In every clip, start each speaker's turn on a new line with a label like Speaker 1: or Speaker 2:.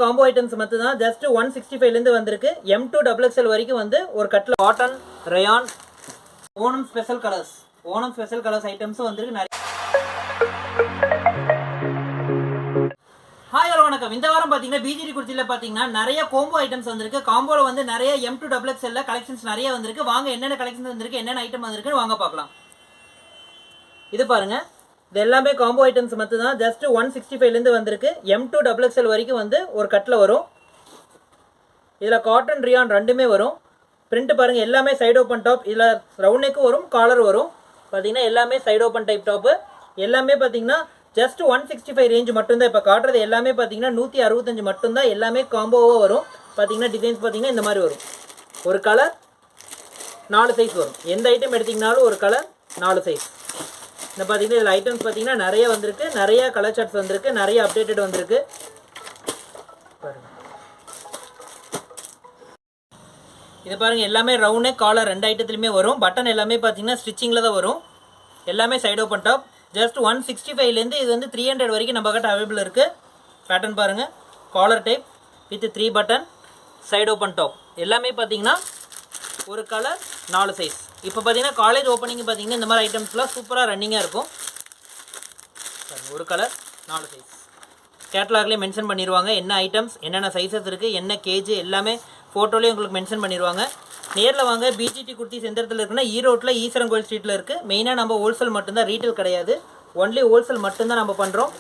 Speaker 1: Combo items மட்டும் தான். Just 165லேருந்து வந்திருக்கு. M2 XXL வரைக்கும் வந்து ஒரு கட்டில் cotton rayon Onam special colours ஐட்டம்ஸும் வந்திருக்கு. நிறைய ஹாய் ஹலோ வணக்கம். இந்த வாரம் பார்த்தீங்கன்னா பிஜிடி குர்த்தியில் பார்த்தீங்கன்னா நிறைய கோம்போ ஐட்டம்ஸ் வந்திருக்கு. காம்போவில் வந்து நிறைய M2 XXL கலெக்ஷன்ஸ் நிறைய வந்திருக்கு. வாங்க என்னென்ன கலெக்ஷன்ஸ் வந்திருக்கு, என்னென்ன ஐட்டம் வந்திருக்குன்னு வாங்க பார்க்கலாம். இது பாருங்க, இது எல்லாமே காம்போ ஐட்டம்ஸ் மட்டும் தான். ஜஸ்ட் 165லேருந்து வந்திருக்கு. M2 XXL வரைக்கும் வந்து ஒரு கட்டில் வரும். இதில் காட்டன் ரியான் ரெண்டுமே வரும். பிரிண்ட் பாருங்க, எல்லாமே சைடு ஓப்பன் டாப். இதில் ரவுண்ட் நெக்கு வரும், காலர் வரும். பார்த்தீங்கன்னா எல்லாமே சைடு ஓப்பன் டைப் டாப்பு. எல்லாமே பார்த்தீங்கன்னா ஜஸ்ட் 165 ரேஞ்ச் மட்டும்தான். இப்போ காட்டுறது எல்லாமே பார்த்தீங்கன்னா 165 மட்டும்தான். எல்லாமே காம்போவாக வரும். பார்த்தீங்கன்னா டிசைன்ஸ் பார்த்தீங்கன்னா இந்த மாதிரி வரும். ஒரு கலர் 4 சைஸ் வரும். எந்த ஐட்டம் எடுத்திங்கனாலும் ஒரு கலர் 4 சைஸ். இந்த பார்த்தீங்கன்னா இதில் ஐட்டம்ஸ் பார்த்தீங்கன்னா நிறைய வந்திருக்கு. நிறைய கலர் சார்ட்ஸ் வந்திருக்கு. நிறைய அப்டேட்டட் வந்திருக்கு. இது பாருங்கள், எல்லாமே ரவுண்டு காலர் ரெண்டு ஐட்டத்துலையுமே வரும். பட்டன் எல்லாமே பார்த்தீங்கன்னா ஸ்டிச்சிங்கில் தான் வரும். எல்லாமே சைடு ஓப்பன் டாப். ஜஸ்ட் 165லேருந்து இது வந்து 300 வரைக்கும் நம்ம கிட்ட அவைலபிள் இருக்குது. பேட்டர்ன் பாருங்கள், collar type with 3 button side open top. எல்லாமே பார்த்தீங்கன்னா ஒரு கலர் 4 சைஸ். இப்போ பார்த்தீங்கன்னா காலேஜ் ஓப்பனிங் பார்த்தீங்கன்னா இந்த மாதிரி ஐட்டம்ஸ்லாம் சூப்பராக ரன்னிங்காக இருக்கும். ஒரு கலர் 4 சைஸ். கேட்லாக்லேயே மென்ஷன் பண்ணிடுவாங்க என்ன ஐட்டம்ஸ், என்னென்ன சைஸஸ் இருக்குது, என்ன கேஜி, எல்லாமே ஃபோட்டோலேயே உங்களுக்கு மென்ஷன் பண்ணிடுவாங்க. நேரில் வாங்க. பிஜிடி குர்த்திஸ் எந்த இடத்துல இருக்குன்னா ஈரோட்டில் ஈஸ்வரன் கோயில் ஸ்ட்ரீட்டில் இருக்குது. மெயினாக நம்ம ஹோல்சேல் மட்டும்தான், ரீட்டெயில் கிடையாது. ஒன்லி ஹோல்சேல் மட்டும்தான் நம்ம பண்ணுறோம்.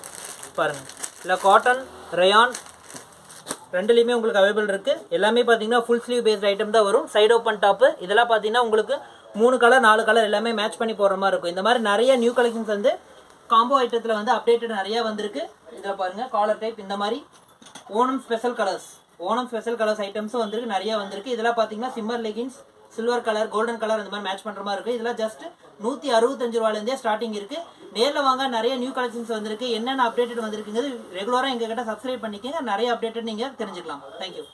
Speaker 1: பாருங்கள், இல்லை காட்டன் ரயான் ரெண்டுலேயுமே உங்களுக்கு அவைலபிள் இருக்குது. எல்லாமே பார்த்தீங்கன்னா ஃபுல் ஸ்லீவ் பேஸ்ட் ஐட்டம் தான் வரும். Side open top. இதெல்லாம் பார்த்தீங்கன்னா உங்களுக்கு 3 கலர் 4 கலர் எல்லாமே மேட்ச் பண்ணி போடுற மாதிரி இருக்கும். இந்த மாதிரி நிறைய நியூ கலெக்ஷன்ஸ் வந்து காம்போ ஐட்டத்தில் வந்து அப்டேட்டட் நிறையா வந்திருக்கு. இதில் பாருங்கள், காலர் டைப் இந்த மாதிரி ஓணம் ஸ்பெஷல் கலர்ஸ் ஐட்டம்ஸும் வந்திருக்கு. நிறைய வந்திருக்கு. இதெல்லாம் பார்த்தீங்கன்னா shimmer leggings, silver colour, golden colour அந்த மாதிரி மேட்ச் பண்ணுற மாதிரி இருக்குது. இதெல்லாம் ஜஸ்ட் 165 ரூபாயிலேருந்தே ஸ்டார்டிங் இருக்குது. நேரில் வாங்க. நிறைய நியூ கலெக்ஷன்ஸ் வந்திருக்கு. என்னென்ன அப்டேட்டட் வந்திருக்குங்கிறது ரெகுலராக எங்ககிட்ட சப்ஸ்கிரைப் பண்ணிக்கோங்க. நிறைய அப்டேட்டட் நீங்கள் தெரிஞ்சுக்கலாம். தேங்க்யூ.